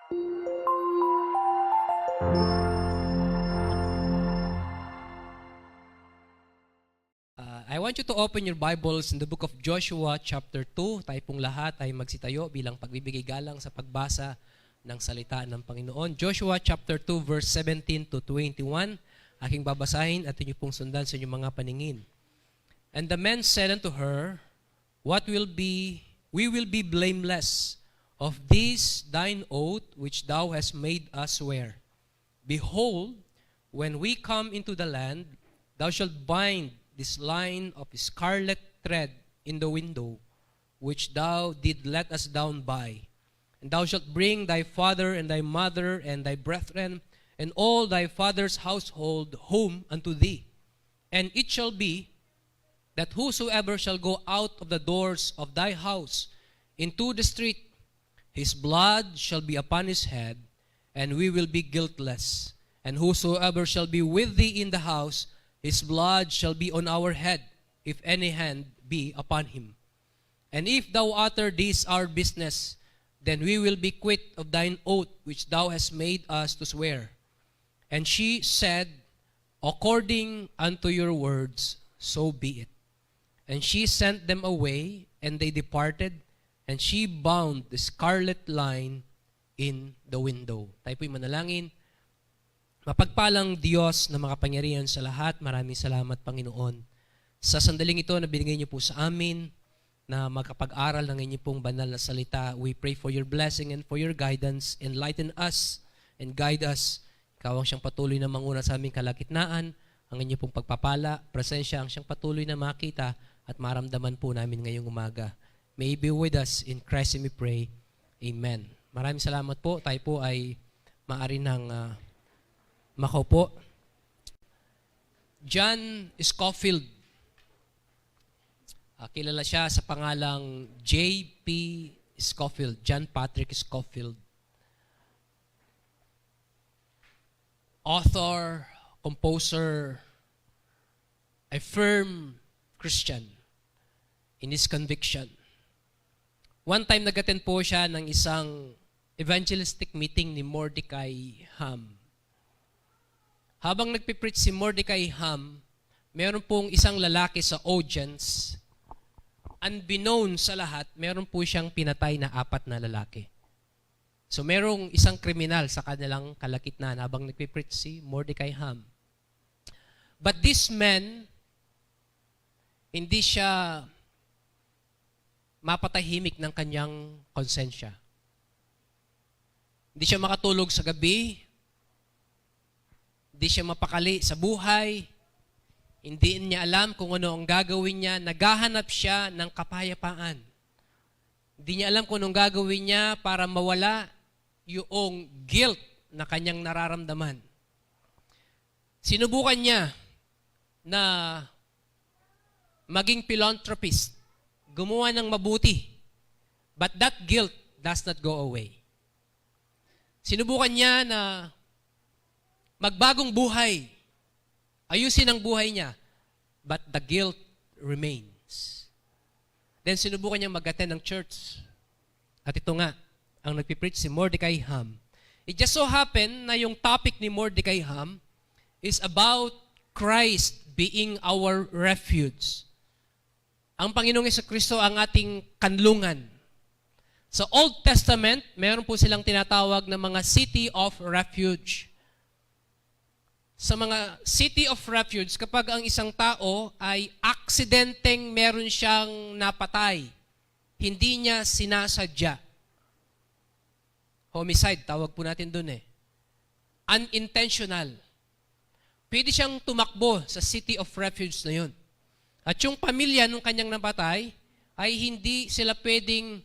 I want you to open your Bibles in the book of Joshua chapter 2. Tayo pong lahat ay magsitayo bilang pagbibigay galang sa pagbasa ng salita ng Panginoon. Joshua chapter 2 verse 17 to 21. Aking babasahin at inyo pong sundan sa inyong mga paningin. And the men said unto her, we will be blameless of this thine oath which thou hast made us swear. Behold, when we come into the land, thou shalt bind this line of scarlet thread in the window, which thou did let us down by. And thou shalt bring thy father and thy mother and thy brethren and all thy father's household home unto thee. And it shall be that whosoever shall go out of the doors of thy house into the street, his blood shall be upon his head, and we will be guiltless. And whosoever shall be with thee in the house, his blood shall be on our head, if any hand be upon him. And if thou utter this our business, then we will be quit of thine oath which thou hast made us to swear. And she said, according unto your words, so be it. And she sent them away, and they departed, and she bound the scarlet line in the window. Tayo po'y manalangin. Mapagpalang Diyos na makapangyarihan sa lahat, maraming salamat, Panginoon. Sa sandaling ito na binigay niyo po sa amin, na makapag-aral ng inyong pong banal na salita, we pray for your blessing and for your guidance. Enlighten us and guide us. Ikaw ang siyang patuloy na manguna sa aming kalagitnaan, ang inyong pong pagpapala, presensya ang siyang patuloy na makita at maramdaman po namin ngayong umaga. May be with us, in Christ we pray. Amen. Maraming salamat po. Tayo po ay maaari ng makaupo. John Scofield. Kilala siya sa pangalang J.P. Scofield. John Patrick Scofield. Author, composer, a firm Christian in his conviction. One time nag-attend po siya ng isang evangelistic meeting ni Mordecai Ham. Habang nagpipreach si Mordecai Ham, meron pong isang lalaki sa audience. Unbeknown sa lahat, meron po siyang pinatay na 4 na lalaki. So merong isang kriminal sa kanilang kalagitnaan habang nagpipreach si Mordecai Ham. But this man, hindi siya mapatahimik ng kanyang konsensya. Hindi siya makatulog sa gabi, hindi siya mapakali sa buhay, hindi niya alam kung ano ang gagawin niya, naghahanap siya ng kapayapaan. Hindi niya alam kung anong gagawin niya para mawala yung guilt na kanyang nararamdaman. Sinubukan niya na maging philanthropist, gumawa ng mabuti, but that guilt does not go away. Sinubukan niya na magbagong buhay, ayusin ang buhay niya, but the guilt remains. Then sinubukan niya mag-attend ng church. At ito nga, ang nagpipreach si Mordecai Ham. It just so happened na yung topic ni Mordecai Ham is about Christ being our refuge. Ang Panginoong Jesucristo ang ating kanlungan. Sa Old Testament, meron po silang tinatawag na mga city of refuge. Sa mga city of refuge, kapag ang isang tao ay aksidenteng meron siyang napatay, hindi niya sinasadya. Homicide, tawag po natin dun eh. Unintentional. Pwede siyang tumakbo sa city of refuge na yun. At yung pamilya nung kanyang napatay, ay hindi sila pwedeng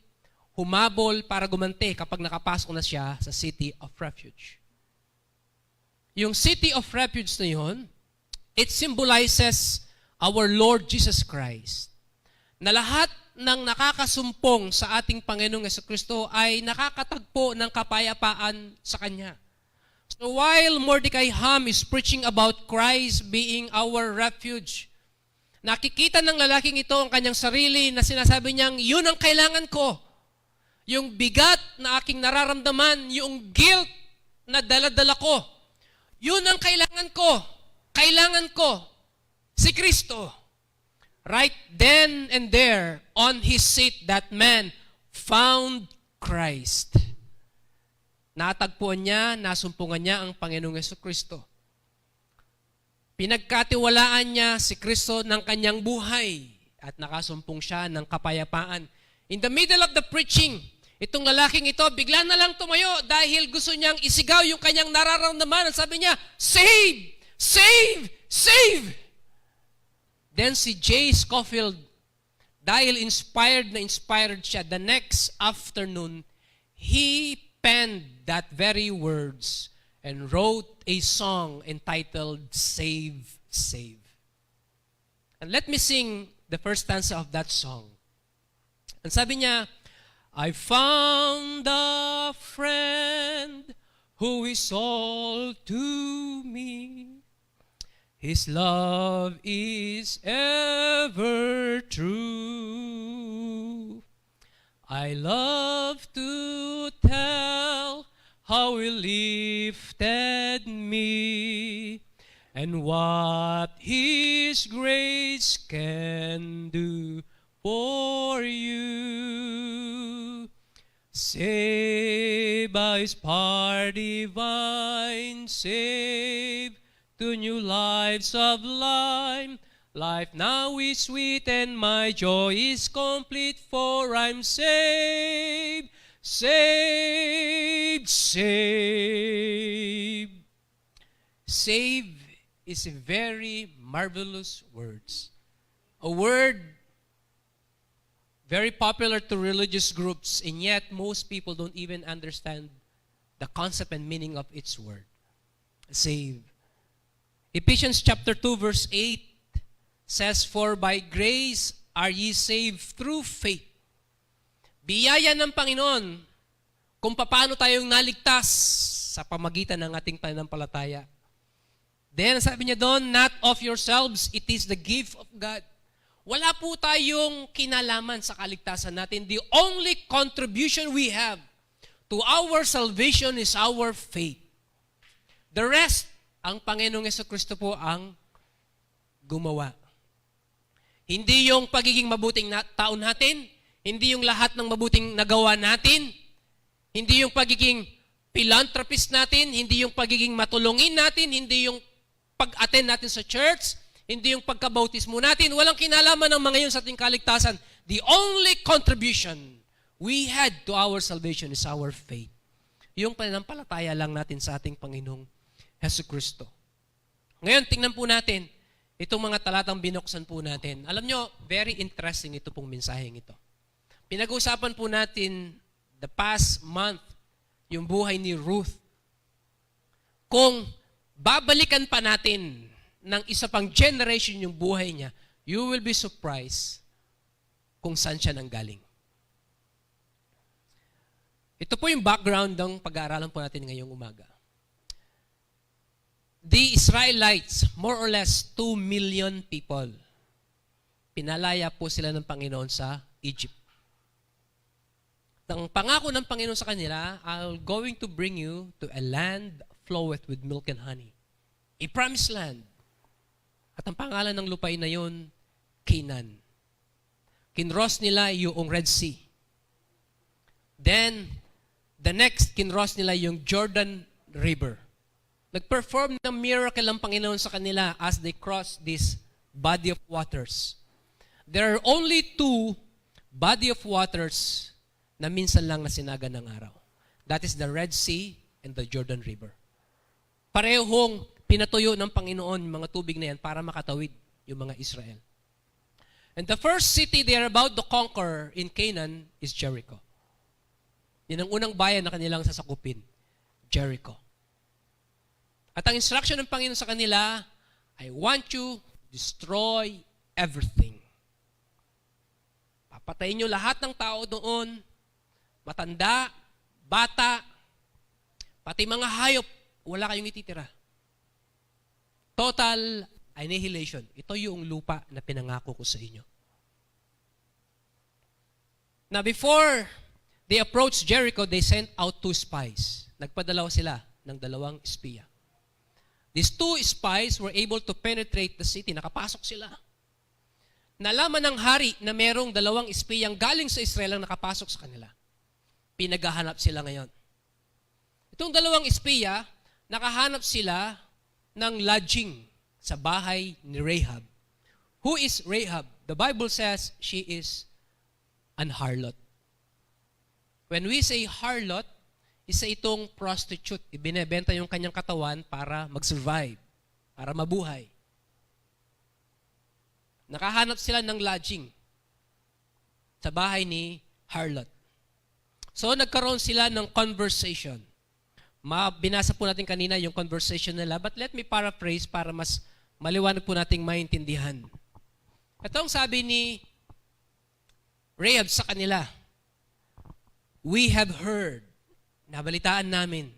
humabol para gumante kapag nakapasok na siya sa city of refuge. Yung city of refuge na yun, it symbolizes our Lord Jesus Christ. Na lahat ng nakakasumpong sa ating Panginoong Jesucristo ay nakakatagpo ng kapayapaan sa Kanya. So while Mordecai Ham is preaching about Christ being our refuge, nakikita ng lalaking ito ang kanyang sarili na sinasabi niyang, yun ang kailangan ko. yung bigat na aking nararamdaman, yung guilt na dala-dala ko, yun ang kailangan ko. Kailangan ko si Kristo. Right then and there, on his seat, that man found Christ. Natagpuan niya, nasumpungan niya ang Panginoong Jesucristo. Pinagkatiwalaan niya si Kristo ng kanyang buhay at nakasumpong siya ng kapayapaan. In the middle of the preaching, itong lalaking ito, bigla na lang tumayo dahil gusto niyang isigaw yung kanyang nararamdaman. Sabi niya, "Save! Save! Save!" Then si J. Scofield, dahil inspired siya, the next afternoon, he penned that very words and wrote a song entitled Save, Save. And let me sing the first stanza of that song. And sabi niya, I found a friend who is all to me. His love is ever true. I love to tell how he lifted me and what his grace can do for you. Saved by his power divine, saved to new lives of life. Life now is sweet and my joy is complete, for I'm saved, saved, saved. Save is a very marvelous word. A word very popular to religious groups, and yet most people don't even understand the concept and meaning of its word. Save. Ephesians chapter 2 verse 8 says, "For by grace are ye saved through faith." Biyaya ng Panginoon kung paano tayong naligtas sa pamagitan ng ating pananampalataya. Then sabi niya doon, "Not of yourselves, it is the gift of God." Wala po tayong kinalaman sa kaligtasan natin. The only contribution we have to our salvation is our faith. The rest, ang Panginoong Jesucristo po ang gumawa. Hindi yung pagiging mabuting tao natin, hindi yung lahat ng mabuting nagawa natin, hindi yung pagiging philanthropist natin, hindi yung pagiging matulungin natin, hindi yung pag-attend natin sa church, hindi yung pagkabautismo natin. Walang kinalaman ng mga yun sa ating kaligtasan. The only contribution we had to our salvation is our faith. Yung pananampalataya lang natin sa ating Panginoong Jesucristo. Ngayon, tingnan po natin itong mga talatang binuksan po natin. Alam nyo, very interesting ito pong mensaheng ito. Pinag-uusapan po natin the past month, yung buhay ni Ruth. Kung babalikan pa natin ng isa pang generation yung buhay niya, you will be surprised kung saan siya nanggaling. Ito po yung background ng pag-aaralan po natin ngayong umaga. The Israelites, more or less 2 million people, pinalaya po sila ng Panginoon sa Egypt. Ang pangako ng Panginoon sa kanila, I'm going to bring you to a land floweth with milk and honey. A promised land. At ang pangalan ng lupain na yun, Canaan. Kinross nila yung Red Sea. Then, the next, kinross nila yung Jordan River. Nag-perform ng miracle ang Panginoon sa kanila as they cross this body of waters. There are only 2 body of waters na minsan lang nasinaga ng araw. That is the Red Sea and the Jordan River. Parehong pinatuyo ng Panginoon yung mga tubig na yan para makatawid yung mga Israel. And the first city they are about to conquer in Canaan is Jericho. Yan ang unang bayan na kanilang sasakupin, Jericho. At ang instruction ng Panginoon sa kanila, I want you to destroy everything. Papatayin nyo lahat ng tao doon, matanda, bata, pati mga hayop, wala kayong ititira. Total annihilation. Ito yung lupa na pinangako ko sa inyo. Now before they approached Jericho, they sent out 2 spies. Nagpadalaw sila ng 2 espiya. These 2 spies were able to penetrate the city. Nakapasok sila. Nalaman ng hari na merong 2 espiyang galing sa Israel ang nakapasok sa kanila. Pinaghahanap sila ngayon. Itong 2 espiya, nakahanap sila ng lodging sa bahay ni Rahab. Who is Rahab? The Bible says she is an harlot. When we say harlot, isa itong prostitute. Ibinebenta yung kanyang katawan para mag-survive, para mabuhay. Nakahanap sila ng lodging sa bahay ni harlot. So nagkaroon sila ng conversation. Binasa po natin kanina yung conversation nila, but let me paraphrase para mas maliwanag po nating maintindihan. Ito ang sabi ni Rahab sa kanila, "We have heard," nabalitaan namin,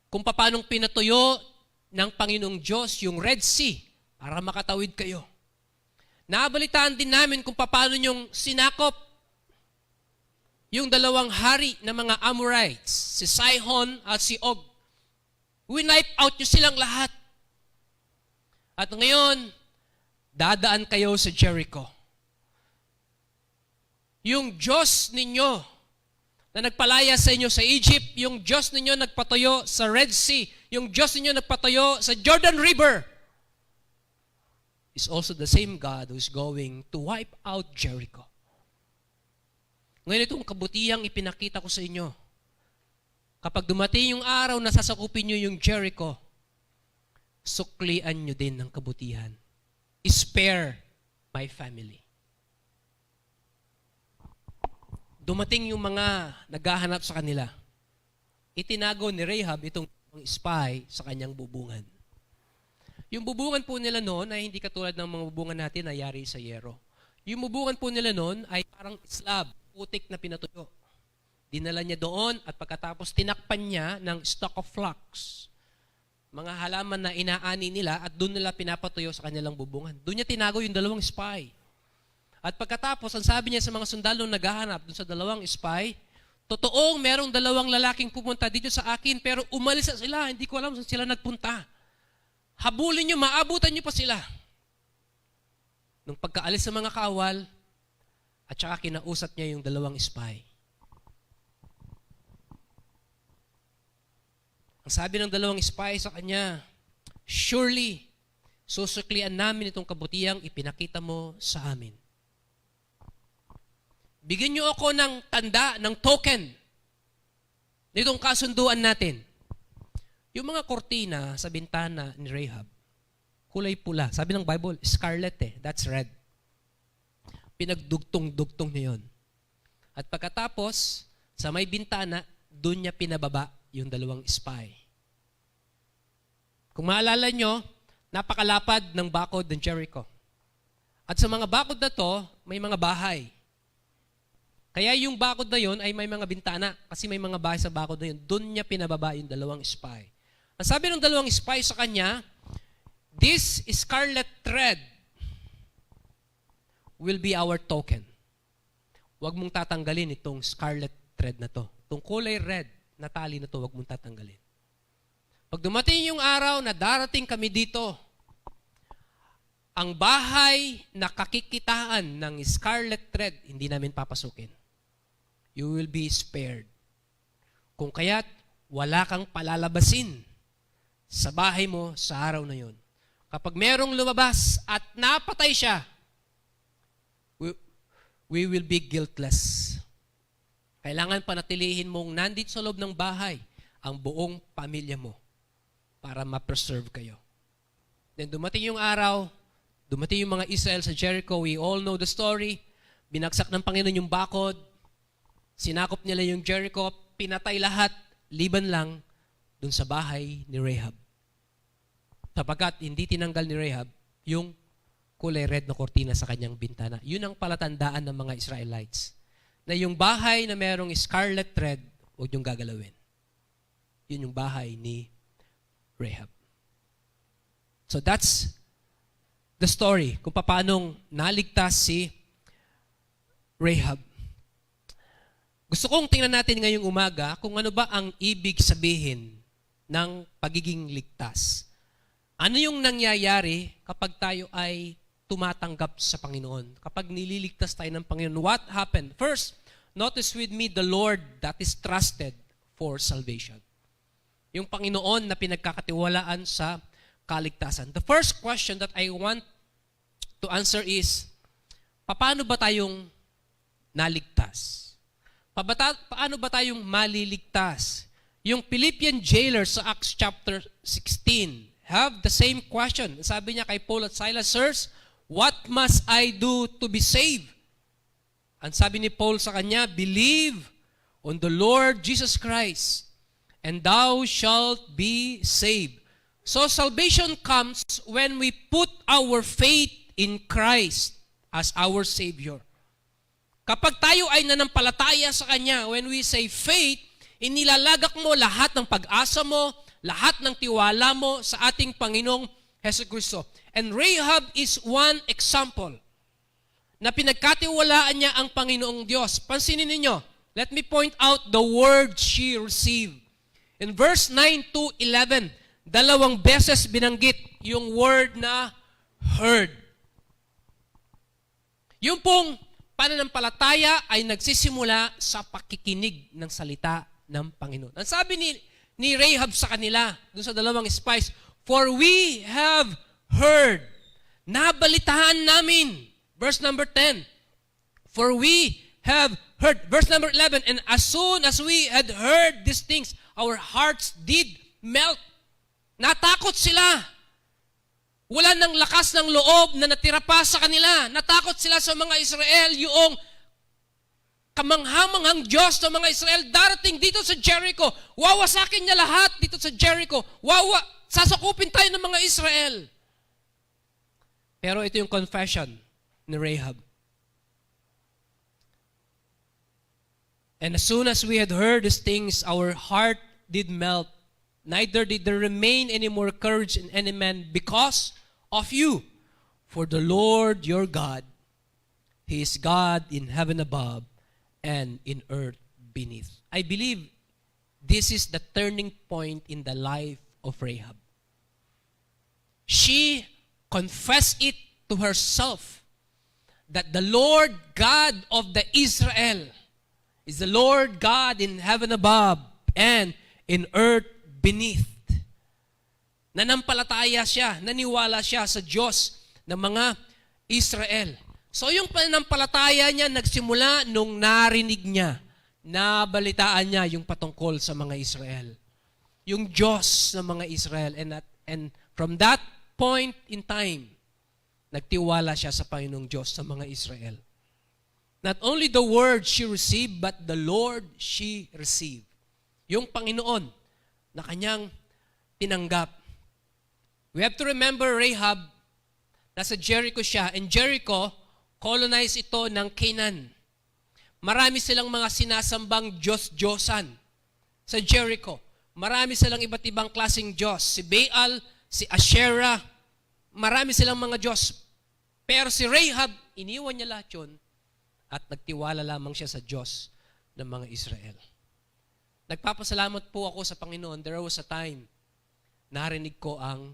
kung paanong pinatuyo ng Panginoong Diyos yung Red Sea para makatawid kayo. Nabalitaan din namin kung paano yung sinakop yung 2 hari ng mga Amorites, si Sihon at si Og. Winipe out nyo silang lahat. At ngayon, dadaan kayo sa Jericho. Yung Diyos ninyo na nagpalaya sa inyo sa Egypt, yung Diyos ninyo nagpatayo sa Red Sea, yung Diyos ninyo nagpatayo sa Jordan River, is also the same God who is going to wipe out Jericho. Ngayon itong kabutihang ipinakita ko sa inyo. Kapag dumating yung araw na sasakupin nyo yung Jericho, suklian nyo din ng kabutihan. Spare my family. Dumating yung mga naghahanap sa kanila. Itinago ni Rahab itong spy sa kanyang bubungan. Yung bubungan po nila noon ay hindi katulad ng mga bubungan natin na yari sa yero. Yung bubungan po nila noon ay parang slab, putik na pinatuyo. Dinala niya doon at pagkatapos tinakpan niya ng stalk of flax. Mga halaman na inaani nila at doon nila pinapatuyo sa kanilang bubungan. Doon niya tinago yung 2 spy. At pagkatapos, ang sabi niya sa mga sundalong naghahanap doon sa 2 spy, totoong merong 2 lalaking pumunta dito sa akin pero umalis na sila. Hindi ko alam saan sila nagpunta. Habulin niyo, maabutan niyo pa sila. Nung pagkaalis sa mga kawal, at saka kinausap niya yung 2 spy. Ang sabi ng 2 spy sa kanya, "Surely, susuklian namin itong kabutihang ipinakita mo sa amin. Bigyan niyo ako ng tanda, ng token, nitong kasunduan natin." Yung mga kortina sa bintana ni Rahab, kulay pula. Sabi ng Bible, scarlet that's red. Pinagdugtong-dugtong niya yun. At pagkatapos, sa may bintana, doon niya pinababa yung 2 spy. Kung maalala nyo, napakalapad ng bakod ng Jericho. At sa mga bakod na to, may mga bahay. Kaya yung bakod na yun ay may mga bintana kasi may mga bahay sa bakod na yun. Doon niya pinababa yung 2 spy. Ang sabi ng 2 spy sa kanya, "This scarlet thread will be our token." Huwag mong tatanggalin itong scarlet thread na to. Itong kulay red na tali na to, huwag mong tatanggalin. Pag dumating yung araw na darating kami dito, ang bahay na kakikitaan ng scarlet thread, hindi namin papasukin. You will be spared. Kung kaya't wala kang palalabasin sa bahay mo sa araw na yon. Kapag merong lumabas at napatay siya, we will be guiltless. Kailangan panatilihin mong nandito sa loob ng bahay ang buong pamilya mo para ma-preserve kayo. Then dumating yung araw, dumating yung mga Israel sa Jericho. We all know the story. Binagsak ng Panginoon yung bakod. Sinakop nila yung Jericho. Pinatay lahat. Liban lang dun sa bahay ni Rahab. Sapagkat hindi tinanggal ni Rahab yung kulay red na kortina sa kanyang bintana. Yun ang palatandaan ng mga Israelites. Na yung bahay na merong scarlet thread, huwag yung gagalawin. Yun yung bahay ni Rahab. So that's the story kung paanong naligtas si Rahab. Gusto kong tingnan natin ngayong umaga kung ano ba ang ibig sabihin ng pagiging ligtas. Ano yung nangyayari kapag tayo ay tumatanggap sa Panginoon? Kapag nililigtas tayo ng Panginoon, what happened? First, notice with me the Lord that is trusted for salvation. Yung Panginoon na pinagkakatiwalaan sa kaligtasan. The first question that I want to answer is, paano ba tayong naligtas? Paano ba tayong maliligtas? Yung Philippian jailer sa Acts chapter 16 have the same question. Sabi niya kay Paul at Silas, Sirs, what must I do to be saved? Ang sabi ni Paul sa kanya, believe on the Lord Jesus Christ, and thou shalt be saved. So salvation comes when we put our faith in Christ as our Savior. Kapag tayo ay nanampalataya sa Kanya, when we say faith, inilalagak mo lahat ng pag-asa mo, lahat ng tiwala mo sa ating Panginoong Hesukristo. And Rahab is one example na pinagkatiwalaan niya ang Panginoong Diyos. Pansinin ninyo, let me point out the word she received. In verse 9 to 11, 2 beses binanggit yung word na heard. Yung pong pananampalataya ay nagsisimula sa pakikinig ng salita ng Panginoon. Ang sabi ni Rahab sa kanila, dun sa 2 spies, for we have heard. Nabalitaan namin. Verse number 10. For we have heard. Verse number 11. And as soon as we had heard these things, our hearts did melt. Natakot sila. Wala nang lakas ng loob na natira pa sa kanila. Natakot sila sa mga Israel, yung kamanghamanghang Diyos ng mga Israel darating dito sa Jericho. Wawasakin niya lahat dito sa Jericho. Sasakupin tayo ng mga Israel. Pero ito yung confession ni Rahab. And as soon as we had heard these things, our heart did melt. Neither did there remain any more courage in any man because of you. For the Lord your God, He is God in heaven above and in earth beneath. I believe this is the turning point in the life of Rahab. She confessed it to herself that the Lord God of the Israel is the Lord God in heaven above and in earth beneath. Nanampalataya siya, naniwala siya sa Diyos ng mga Israel. So yung pananampalataya niya nagsimula nung narinig niya, nabalitaan niya yung patungkol sa mga Israel. Yung Diyos ng mga Israel. And from that point in time, nagtiwala siya sa Panginoong Diyos sa mga Israel. Not only the word she received, but the Lord she received. Yung Panginoon na kanyang tinanggap. We have to remember Rahab, nasa Jericho siya, and Jericho, colonized ito ng Canaan. Marami silang mga sinasambang Diyos-Diyosan sa Jericho. Marami silang iba't ibang klaseng Diyos. Si Baal, si Asherah, marami silang mga Diyos. Pero si Rahab, iniwan niya lahat yun at nagtiwala lamang siya sa Diyos ng mga Israel. Nagpapasalamat po ako sa Panginoon. There was a time narinig ko ang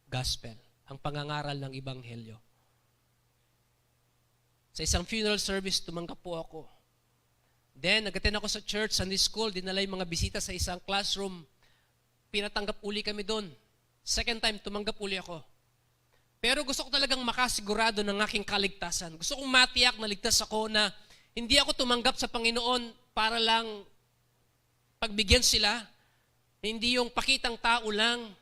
gospel, ang pangangaral ng Ebanghelyo. Sa isang funeral service, tumanggap po ako. Then, nag-attend ako sa church, Sunday school, dinala yung mga bisita sa isang classroom. Pinatanggap uli kami doon. Second time, tumanggap uli ako. Pero gusto ko talagang makasigurado ng aking kaligtasan. Gusto kong matiyak na ligtas ako na hindi ako tumanggap sa Panginoon para lang pagbigyan sila. Hindi yung pakitang tao lang.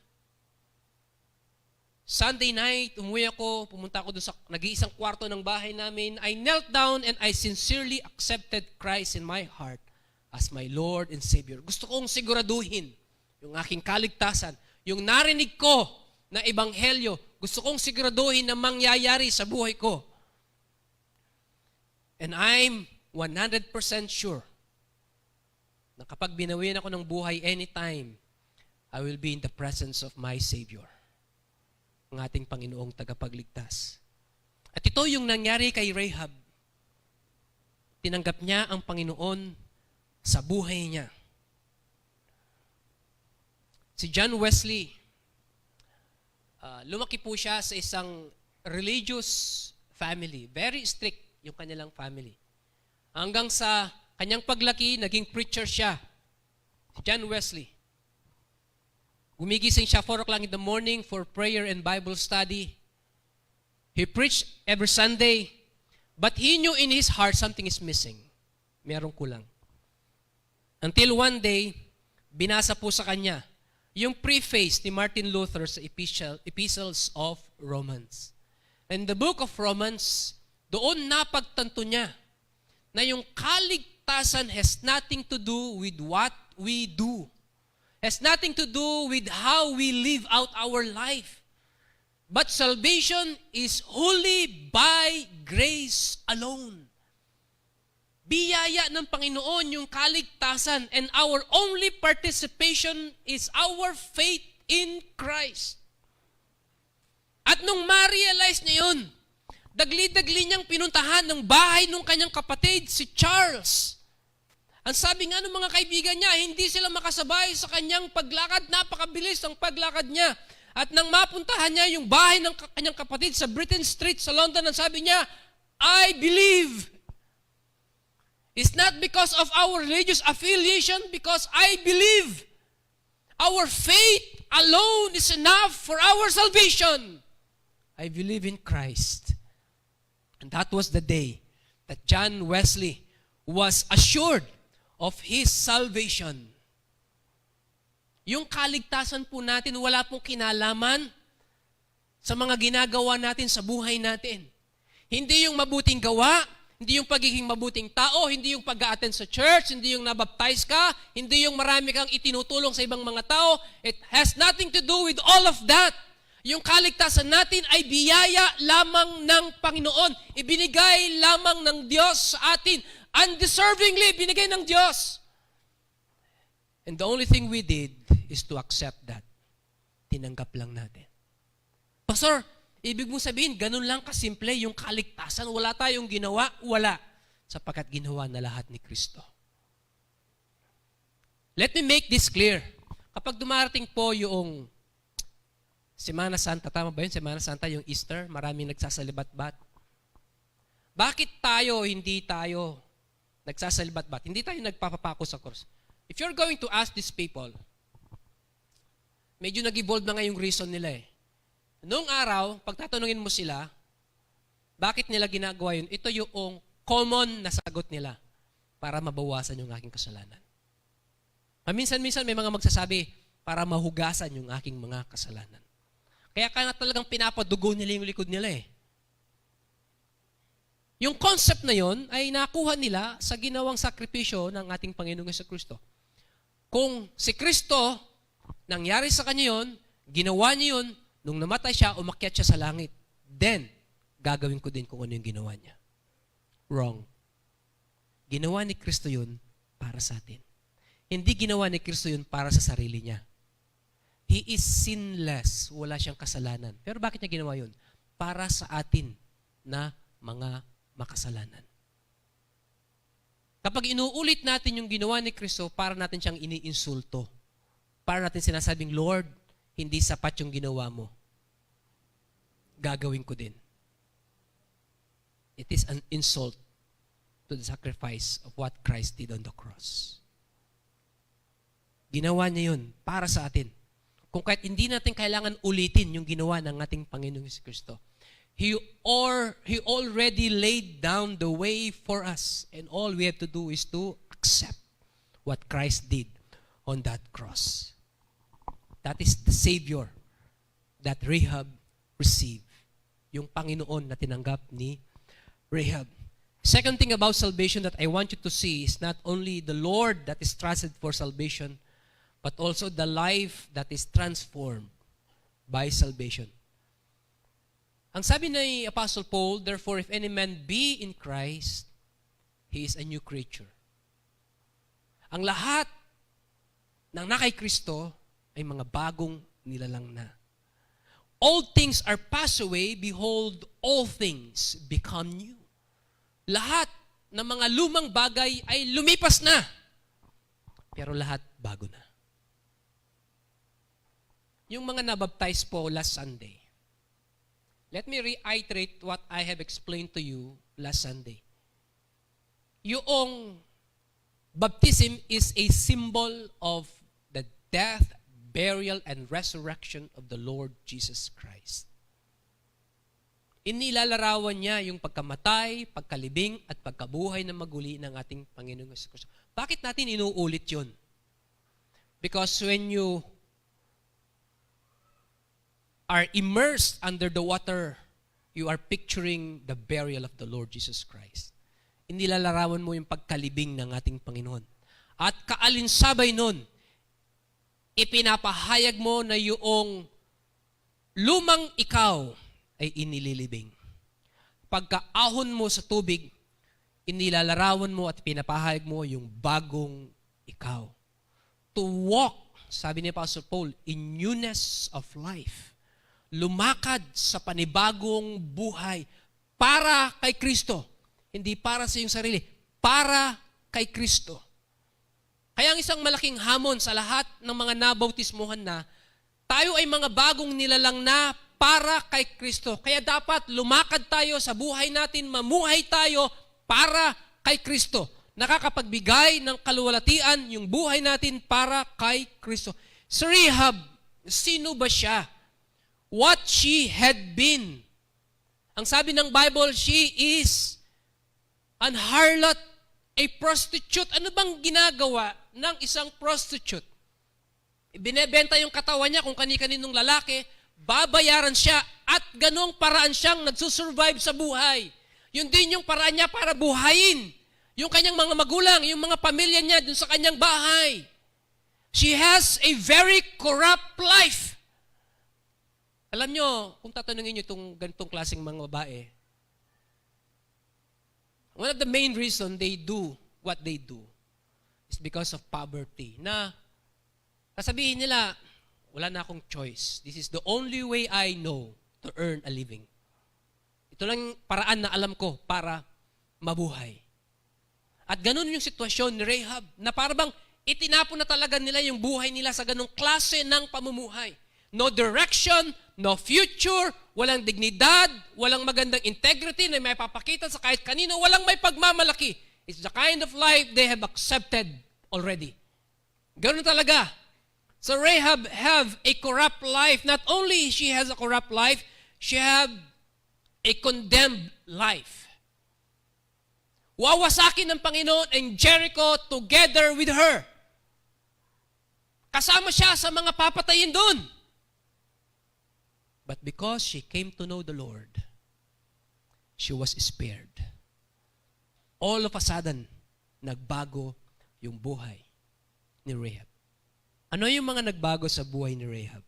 Sunday night, umuwi ako, pumunta ako doon sa nag-iisang kwarto ng bahay namin. I knelt down and I sincerely accepted Christ in my heart as my Lord and Savior. Gusto kong siguraduhin yung aking kaligtasan. Yung narinig ko na ebanghelyo, gusto kong siguraduhin na mangyayari sa buhay ko. And I'm 100% sure na kapag binawian ako ng buhay anytime, I will be in the presence of my Savior, ang ating Panginoong tagapagligtas. At ito yung nangyari kay Rahab. Tinanggap niya ang Panginoon sa buhay niya. Si John Wesley, lumaki po siya sa isang religious family. Very strict yung kanilang family. Hanggang sa kanyang paglaki, naging preacher siya. Si John Wesley. Gumigising siya 4 o'clock in the morning for prayer and Bible study. He preached every Sunday. But he knew in his heart something is missing. Merong kulang. Until one day, binasa po sa kanya yung preface ni Martin Luther sa Epistles of Romans. In the book of Romans, doon napagtanto niya na yung kaligtasan has nothing to do with what we do. Has nothing to do with how we live out our life. But salvation is wholly by grace alone. Biyaya ng Panginoon yung kaligtasan, and our only participation is our faith in Christ. At nung ma-realize niya yun, dagli-dagli niyang pinuntahan ng bahay ng kanyang kapatid, si Charles. Ang sabi nga ng mga kaibigan niya, hindi sila makasabay sa kanyang paglakad, napakabilis ang paglakad niya. At nang mapuntahan niya yung bahay ng kanyang kapatid sa Britain Street sa London, ang sabi niya, I believe. It's not because of our religious affiliation, because I believe. Our faith alone is enough for our salvation. I believe in Christ. And that was the day that John Wesley was assured of his salvation. Yung kaligtasan po natin, wala pong kinalaman sa mga ginagawa natin sa buhay natin. Hindi yung mabuting gawa, hindi yung pagiging mabuting tao, hindi yung pag-a-attend sa church, hindi yung nabaptize ka, hindi yung marami kang itinutulong sa ibang mga tao. It has nothing to do with all of that. Yung kaligtasan natin ay biyaya lamang ng Panginoon. Ibinigay lamang ng Diyos sa atin. Undeservingly, binigay ng Diyos. And the only thing we did is to accept that. Tinanggap lang natin. Pastor, ibig mo sabihin, ganun lang kasimple yung kaligtasan. Wala tayong ginawa? Wala. Sapagkat ginawa na lahat ni Kristo. Let me make this clear. Kapag dumarating po yung Semana Santa, tama ba yun? Semana Santa, yung Easter, maraming nagsasalibat-bat. Bakit hindi tayo nagsasalibat-bat? Hindi tayo nagpapapako sa cross. If you're going to ask these people, medyo nag-evolve na nga yung reason nila eh. Noong araw, pag tatanungin mo sila, bakit nila ginagawa yun? Ito yung common na sagot nila para mabawasan yung aking kasalanan. Minsan-minsan may mga magsasabi, para mahugasan yung aking mga kasalanan. Kaya talagang pinapadugo nila yung likod nila eh. Yung concept na yon ay nakuha nila sa ginawang sakripisyo ng ating Panginoong Jesucristo. Kung si Kristo, nangyari sa kanya yon, ginawa niya yon, nung namatay siya, umakyat siya sa langit. Then, gagawin ko din kung ano yung ginawa niya. Wrong. Ginawa ni Kristo yun para sa atin. Hindi ginawa ni Kristo yun para sa sarili niya. He is sinless. Wala siyang kasalanan. Pero bakit niya ginawa yun? Para sa atin na mga makasalanan. Kapag inuulit natin yung ginawa ni Kristo, para natin siyang iniinsulto. Para natin sinasabing, Lord, hindi sapat yung ginawa mo. Gagawin ko din. It is an insult to the sacrifice of what Christ did on the cross. Ginawa niya yun para sa atin. Kung kahit hindi natin kailangan ulitin yung ginawa ng ating Panginoong Jesucristo, He already laid down the way for us. And all we have to do is to accept what Christ did on that cross. That is the Savior that Rahab received. Yung Panginoon na tinanggap ni Rahab. Second thing about salvation that I want you to see is not only the Lord that is trusted for salvation, but also the life that is transformed by salvation. Ang sabi ni Apostle Paul, therefore, if any man be in Christ, he is a new creature. Ang lahat ng nakay Kristo ay mga bagong nilalang na. All things are passed away, behold, all things become new. Lahat ng mga lumang bagay ay lumipas na. Pero lahat bago na. Yung mga nabaptize po last Sunday, let me reiterate what I have explained to you last Sunday. Yung baptism is a symbol of the death, burial, and resurrection of the Lord Jesus Christ. Inilalarawan niya yung pagkamatay, pagkalibing, at pagkabuhay na maguli ng ating Panginoong Hesus. Bakit natin inuulit yun? Because when you are immersed under the water, you are picturing the burial of the Lord Jesus Christ. Inilalarawan mo yung pagkalibing ng ating Panginoon. At kaalinsabay nun, ipinapahayag mo na yung lumang ikaw ay inililibing. Pagkaahon mo sa tubig, inilalarawan mo at pinapahayag mo yung bagong ikaw. To walk, sabi ni Apostle Paul, in newness of life. Lumakad sa panibagong buhay para kay Kristo. Hindi para sa iyong sarili, para kay Kristo. Kaya ang isang malaking hamon sa lahat ng mga nabautismuhan na, tayo ay mga bagong nilalang na para kay Kristo. Kaya dapat lumakad tayo sa buhay natin, mamuhay tayo para kay Kristo. Nakakapagbigay ng kaluwalhatian yung buhay natin para kay Kristo. Si Rahab, sino ba siya? What she had been. Ang sabi ng Bible, she is an harlot, a prostitute. Ano bang ginagawa ng isang prostitute? Binebenta yung katawan niya kung kani-kaninong lalaki, babayaran siya at ganong paraan siyang nagsusurvive sa buhay. Yun din yung paraan niya para buhayin yung kanyang mga magulang, yung mga pamilya niya dun sa kanyang bahay. She has a very corrupt life. Alam nyo, kung tatanungin nyo itong ganitong klaseng mga babae, one of the main reason they do what they do is because of poverty. Na sasabihin nila, wala na akong choice. This is the only way I know to earn a living. Ito lang paraan na alam ko para mabuhay. At ganun yung sitwasyon ni Rahab, na parang itinapon na talaga nila yung buhay nila sa ganung klase ng pamumuhay. No direction, no future, walang dignidad, walang magandang integrity na may papakita sa kahit kanino, walang may pagmamalaki. It's the kind of life they have accepted already. Ganun talaga. So Rahab have a corrupt life. Not only she has a corrupt life, she have a condemned life. Wawasakin ng Panginoon and Jericho together with her. Kasama siya sa mga papatayin doon. But because she came to know the Lord, she was spared. All of a sudden, nagbago yung buhay ni Rahab. Ano yung mga nagbago sa buhay ni Rahab?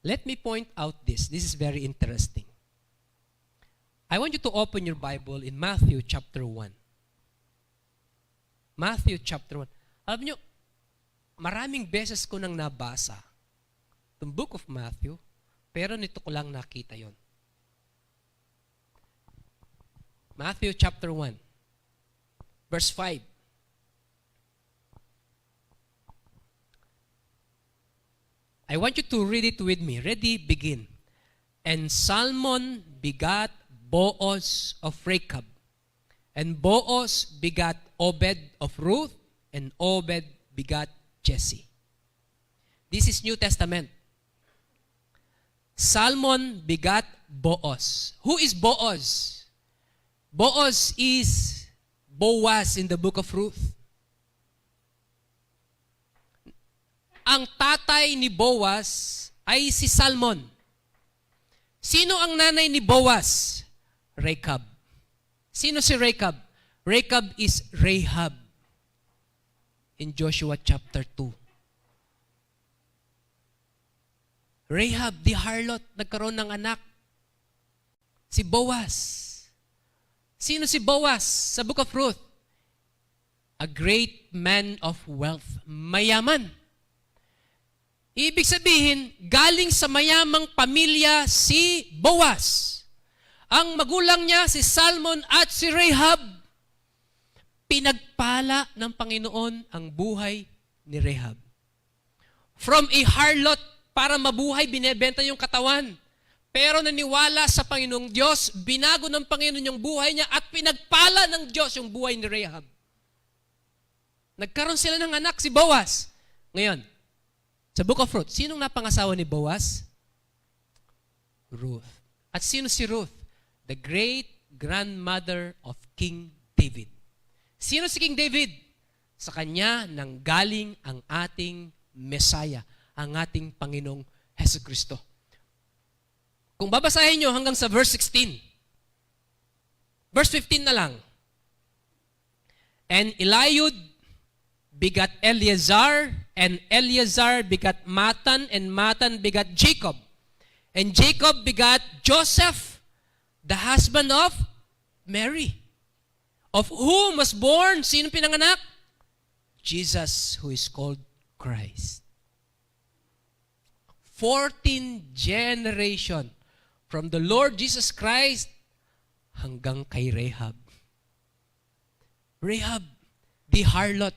Let me point out this. This is very interesting. I want you to open your Bible in Matthew chapter 1. Matthew chapter 1. Alam nyo, maraming beses ko nang nabasa itong book of Matthew, pero nito ko lang nakita yon. Matthew chapter 1, verse 5. I want you to read it with me. Ready, begin. And Salmon begat Boaz of Rechab, and Boaz begat Obed of Ruth, and Obed begat Jesse. This is New Testament. Salmon begat Boaz. Who is Boaz? Boaz is Boaz in the book of Ruth. Ang tatay ni Boaz ay si Salmon. Sino ang nanay ni Boaz? Rechab. Sino si Rechab? Rechab is Rahab in Joshua chapter 2. Rahab, the harlot, nagkaroon ng anak. Si Boaz. Sino si Boaz sa book of Ruth? A great man of wealth. Mayaman. Ibig sabihin, galing sa mayamang pamilya si Boaz. Ang magulang niya si Salmon at si Rahab. pinagpala ng Panginoon ang buhay ni Rahab. From a harlot, para mabuhay, binebenta yung katawan. Pero naniwala sa Panginoong Diyos, binago ng Panginoon yung buhay niya at pinagpala ng Diyos yung buhay ni Rahab. Nagkaroon sila ng anak, si Boaz. Ngayon, sa Book of Ruth, sinong napangasawa ni Boaz? Ruth. At sino si Ruth? The great-grandmother of King David. Sino si King David? Sa kanya nanggaling ang ating Messiah, ang ating Panginoong Hesukristo. Kung babasahin nyo hanggang sa verse 16, verse 15 na lang. And Eliud begat Eleazar, and Eleazar begat Matan, and Matan begat Jacob. And Jacob begat Joseph, the husband of Mary, of whom was born, sino pinanganak? Jesus, who is called Christ. 14 generation from the Lord Jesus Christ hanggang kay Rahab. Rahab, the harlot.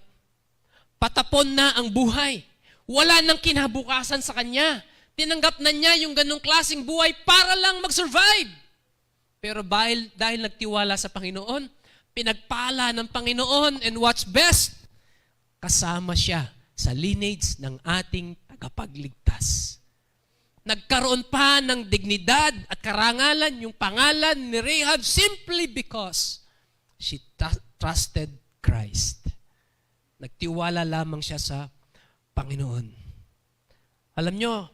Patapon na ang buhay. Wala nang kinabukasan sa kanya. Tinanggap na niya yung ganong klaseng buhay para lang mag-survive. Pero dahil nagtiwala sa Panginoon, pinagpala ng Panginoon, and what's best, kasama siya sa lineage ng ating tagapagligtas. Nagkaroon pa ng dignidad at karangalan yung pangalan ni Rahab simply because she trusted Christ. Nagtiwala lamang siya sa Panginoon. Alam nyo,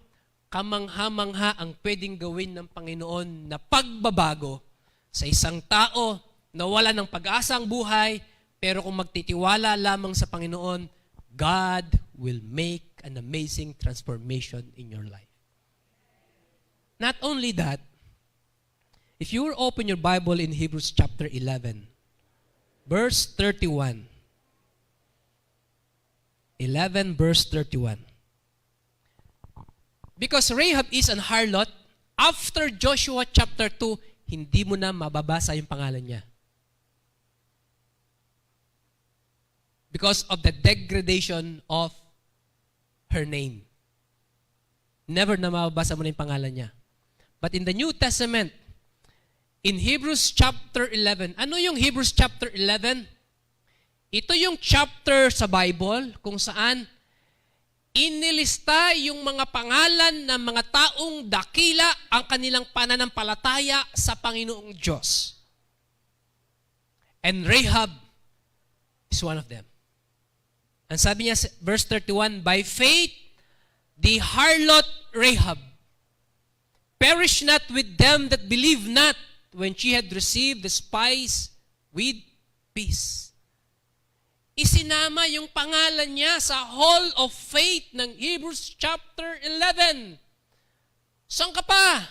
kamangha-mangha ang pwedeng gawin ng Panginoon na pagbabago sa isang tao na wala ng pag-asa ang buhay, pero kung magtitiwala lamang sa Panginoon, God will make an amazing transformation in your life. Not only that, if you will open your Bible in Hebrews chapter 11, verse 31. 11 verse 31. Because Rahab is an harlot, after Joshua chapter 2, hindi mo na mababasa yung pangalan niya. Because of the degradation of her name. Never na mababasa mo na yung pangalan niya. But in the New Testament, in Hebrews chapter 11, ano yung Hebrews chapter 11? Ito yung chapter sa Bible kung saan inilista yung mga pangalan ng mga taong dakila ang kanilang pananampalataya sa Panginoong Diyos. And Rahab is one of them. Ang sabi niya, verse 31, by faith, the harlot Rahab perished not with them that believe not when she had received the spies with peace. Isinama yung pangalan niya sa Hall of Faith ng Hebrews chapter 11. Saan ka pa?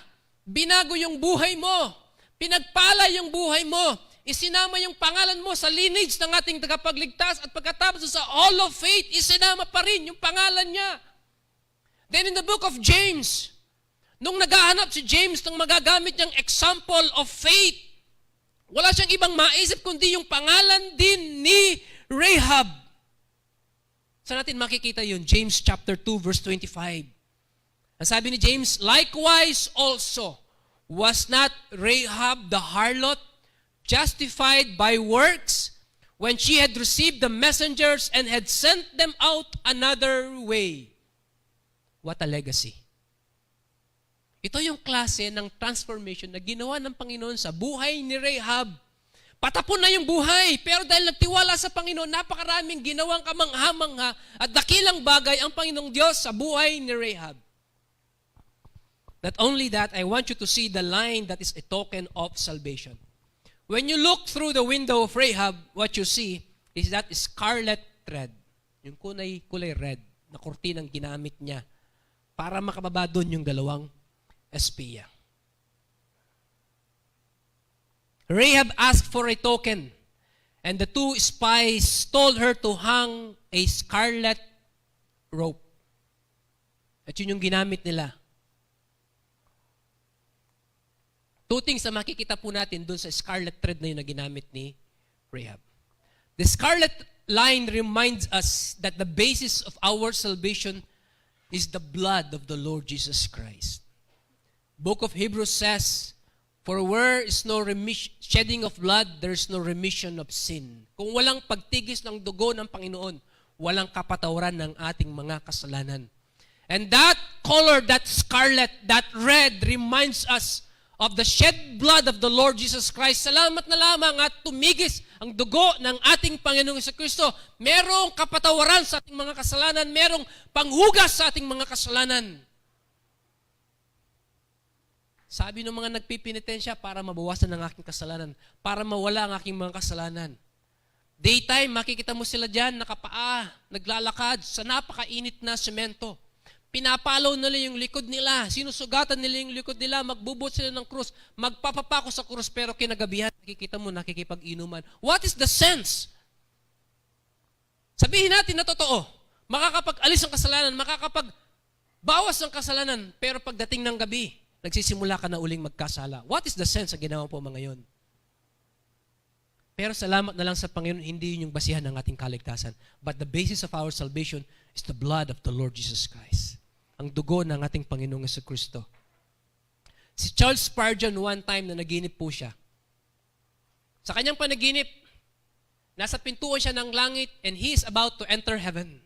Binago yung buhay mo. Pinagpala yung buhay mo. Isinama yung pangalan mo sa lineage ng ating tagapagligtas at pagkatapos sa Hall of Faith, isinama pa rin yung pangalan niya. Then in the book of James, nung naghahanap si James ng magagamit niyang example of faith, wala siyang ibang maisip kundi yung pangalan din ni Rahab. Saan natin makikita yun? James chapter 2 verse 25. Ang sabi ni James, likewise also was not Rahab the harlot justified by works when she had received the messengers and had sent them out another way. What a legacy. Ito yung klase ng transformation na ginawa ng Panginoon sa buhay ni Rahab. Patapon na yung buhay, pero dahil nagtiwala sa Panginoon, napakaraming ginawang kamangha-mangha at dakilang bagay ang Panginoong Diyos sa buhay ni Rahab. Not only that, I want you to see the line that is a token of salvation. When you look through the window of Rahab, what you see is that scarlet thread. Yung kulay red na kurtinang ginamit niya para makababa doon yung dalawang espiya. Rahab asked for a token, and the two spies told her to hang a scarlet rope. At yun yung ginamit nila. Two things na makikita po natin doon sa scarlet thread na yun na ginamit ni Rahab. The scarlet line reminds us that the basis of our salvation is the blood of the Lord Jesus Christ. Book of Hebrews says, "For where is no shedding of blood, there is no remission of sin." Kung walang pagtigis ng dugo ng Panginoon, walang kapatawaran ng ating mga kasalanan. And that color, that scarlet, that red reminds us of the shed blood of the Lord Jesus Christ. Salamat na lamang at tumigis ang dugo ng ating Panginoong Jesucristo. Merong kapatawaran sa ating mga kasalanan, merong panghugas sa ating mga kasalanan. Sabi ng mga nagpipinitensya, para mabawasan ang aking kasalanan, para mawala ang aking mga kasalanan. Daytime, makikita mo sila dyan, nakapaa, naglalakad sa napakainit na semento. Pinapalaw nila yung likod nila, sinusugatan nila yung likod nila, magbubot sila ng krus, magpapapako sa krus, pero kinagabihan, nakikita mo, nakikipag-inuman. What is the sense? Sabihin natin na totoo, makakapag-alis ng kasalanan, makakapag-bawas ng kasalanan, pero pagdating ng gabi, nagsisimula ka na uling magkasala. What is the sense sa ginawa po mga yon? Pero salamat na lang sa Panginoon, hindi yun yung basihan ng ating kaligtasan. But the basis of our salvation is the blood of the Lord Jesus Christ. Ang dugo ng ating Panginoong Jesucristo. Si Charles Spurgeon, one time na naginip po siya. Sa kanyang panaginip, nasa pintuan siya ng langit and he is about to enter heaven.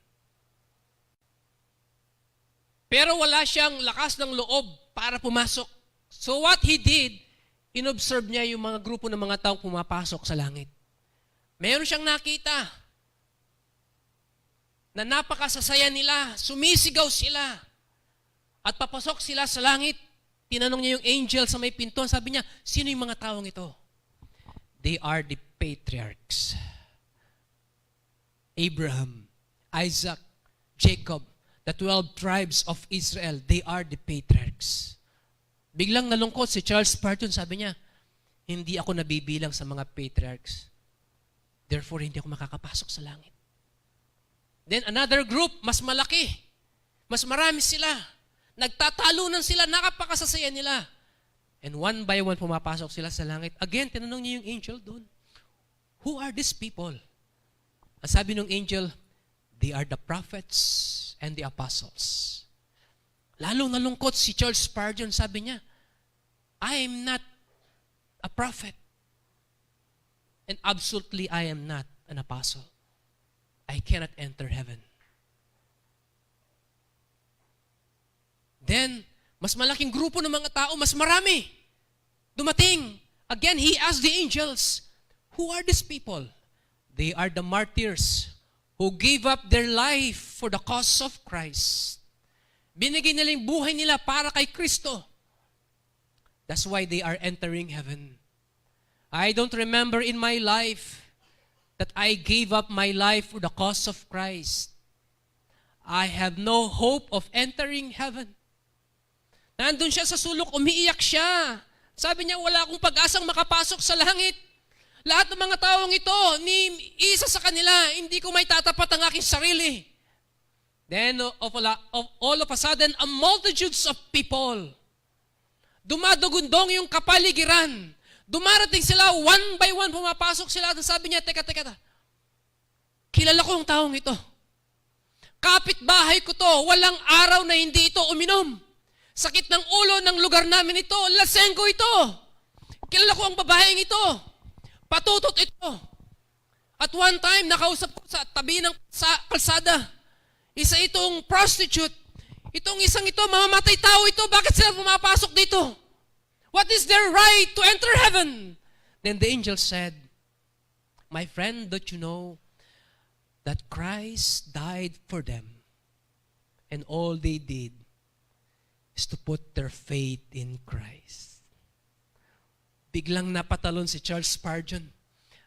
Pero wala siyang lakas ng loob para pumasok. So what he did, inobserve niya yung mga grupo ng mga taong pumapasok sa langit. Meron siyang nakita na napakasasaya nila, sumisigaw sila, at papasok sila sa langit. Tinanong niya yung angel sa may pintuan, sabi niya, sino yung mga taong ito? They are the patriarchs. Abraham, Isaac, Jacob, the 12 tribes of Israel, they are the patriarchs. Biglang nalungkot si Charles Spurgeon, sabi niya, hindi ako nabibilang sa mga patriarchs. Therefore, hindi ako makakapasok sa langit. Then another group, mas malaki. Mas marami sila. Nagtatalunan sila, nakapakasasaya nila. And one by one, pumapasok sila sa langit. Again, tinanong niya yung angel doon, who are these people? Ang sabi ng angel, they are the prophets and the apostles. Lalong nalungkot si Charles Spurgeon, sabi niya, I am not a prophet. And absolutely, I am not an apostle. I cannot enter heaven. Then, mas malaking grupo ng mga tao, mas marami. Dumating. Again, he asked the angels, who are these people? They are the martyrs who gave up their life for the cause of Christ. Binigay nila yung buhay nila para kay Kristo. That's why they are entering heaven. I don't remember in my life that I gave up my life for the cause of Christ. I have no hope of entering heaven. Nandun siya sa sulok, umiiyak siya. Sabi niya, wala akong pag-asang makapasok sa langit. Lahat ng mga taong ito, ni isa sa kanila, hindi ko may tatapat ang aking sarili. Then, all of a sudden, a multitudes of people, dumadugundong yung kapaligiran. Dumarating sila, one by one, pumapasok sila. At sabi niya, teka, kilala ko ang taong ito. Kapitbahay ko to, walang araw na hindi ito uminom. Sakit ng ulo ng lugar namin ito, lasenggo ito. Kilala ko ang babaeng ito. Patutot ito. At one time, nakausap ko sa tabi ng kalsada. Isa itong prostitute. Itong isang ito, mamamatay tao ito. Bakit sila pumapasok dito? What is their right to enter heaven? Then the angel said, my friend, don't you know that Christ died for them? And all they did is to put their faith in Christ. Biglang napatalon si Charles Spurgeon.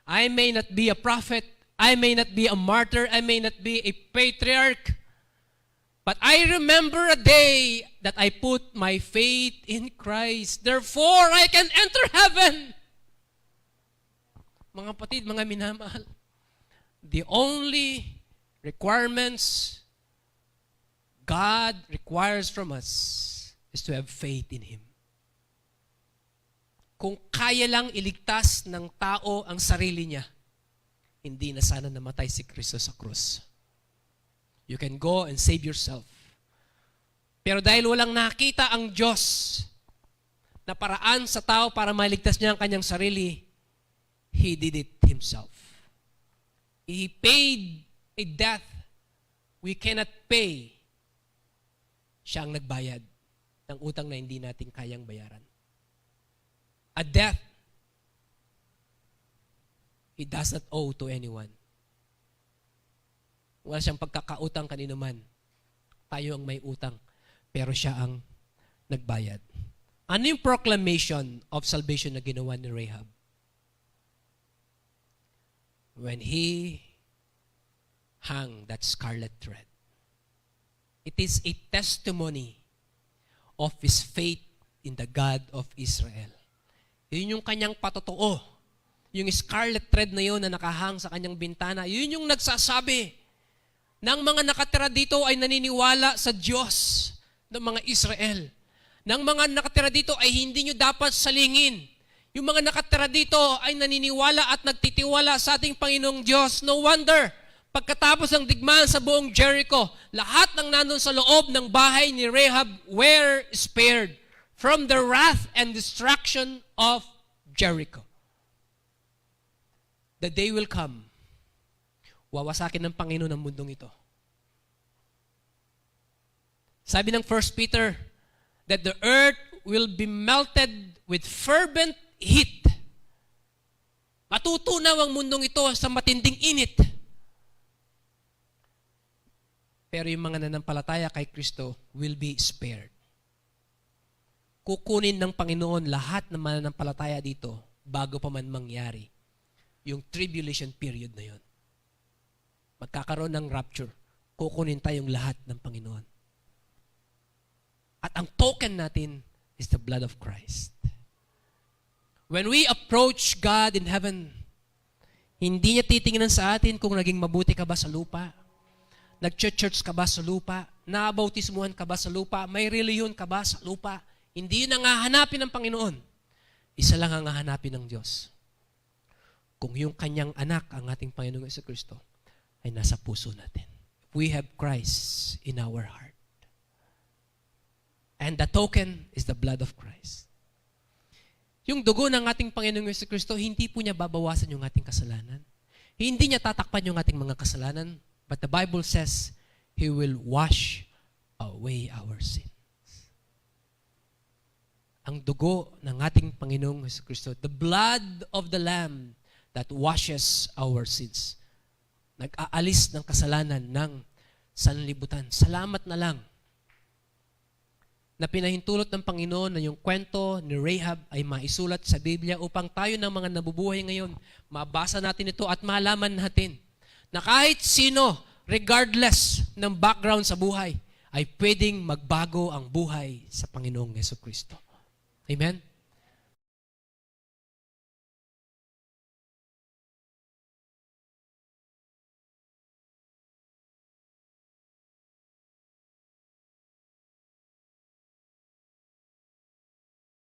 I may not be a prophet, I may not be a martyr, I may not be a patriarch, but I remember a day that I put my faith in Christ. Therefore, I can enter heaven. Mga kapatid, mga minamahal, the only requirements God requires from us is to have faith in Him. Kung kaya lang iligtas ng tao ang sarili niya, hindi na sana namatay si Kristo sa krus. You can go and save yourself. Pero dahil walang nakita ang Diyos na paraan sa tao para maligtas niya ang kanyang sarili, He did it Himself. He paid a death we cannot pay. Siya ang nagbayad ng utang na hindi natin kayang bayaran. A death He does not owe to anyone. Wala siyang pagkakautang kanino man. Tayo ang may utang. Pero siya ang nagbayad. Ano yung proclamation of salvation na ginawa ni Rahab? When he hung that scarlet thread. It is a testimony of his faith in the God of Israel. Yun yung kanyang patotoo. Yung scarlet thread na yun na nakahang sa kanyang bintana, yun yung nagsasabi ng mga nakatira dito ay naniniwala sa Diyos ng mga Israel. Ng mga nakatira dito ay hindi nyo dapat salingin. Yung mga nakatira dito ay naniniwala at nagtitiwala sa ating Panginoong Diyos. No wonder, pagkatapos ng digmaan sa buong Jericho, lahat ng nandun sa loob ng bahay ni Rahab were spared from the wrath and destruction of Jericho. The day will come, wawasakin ng Panginoon ang mundong ito. Sabi ng 1 Peter, that the earth will be melted with fervent heat. Matutunaw ang mundong ito sa matinding init. Pero yung mga nanampalataya kay Kristo will be spared. Kukunin ng Panginoon lahat ng mananampalataya dito bago pa man mangyari yung tribulation period na yon. Magkakaroon ng rapture. Kukunin tayong lahat ng Panginoon. At ang token natin is the blood of Christ. When we approach God in heaven, hindi niya titingnan sa atin kung naging mabuti ka ba sa lupa, nag-church ka ba sa lupa, nabautismuhan ka ba sa lupa, may reliyon ka ba sa lupa. Hindi yun ang hahanapin ng Panginoon. Isa lang ang hahanapin ng Diyos. Kung yung kanyang anak, ang ating Panginoong Jesucristo, ay nasa puso natin. We have Christ in our heart. And the token is the blood of Christ. Yung dugo ng ating Panginoong Jesucristo, hindi po niya babawasan yung ating kasalanan. Hindi niya tatakpan yung ating mga kasalanan. But the Bible says, He will wash away our sins. Ang dugo ng ating Panginoong Jesucristo, the blood of the Lamb that washes our sins. Nag-aalis ng kasalanan ng sanlibutan. Salamat na lang na pinahintulot ng Panginoon na yung kwento ni Rahab ay maisulat sa Biblia upang tayo ng mga nabubuhay ngayon, mabasa natin ito at malaman natin na kahit sino, regardless ng background sa buhay, ay pwedeng magbago ang buhay sa Panginoong Jesucristo. Amen?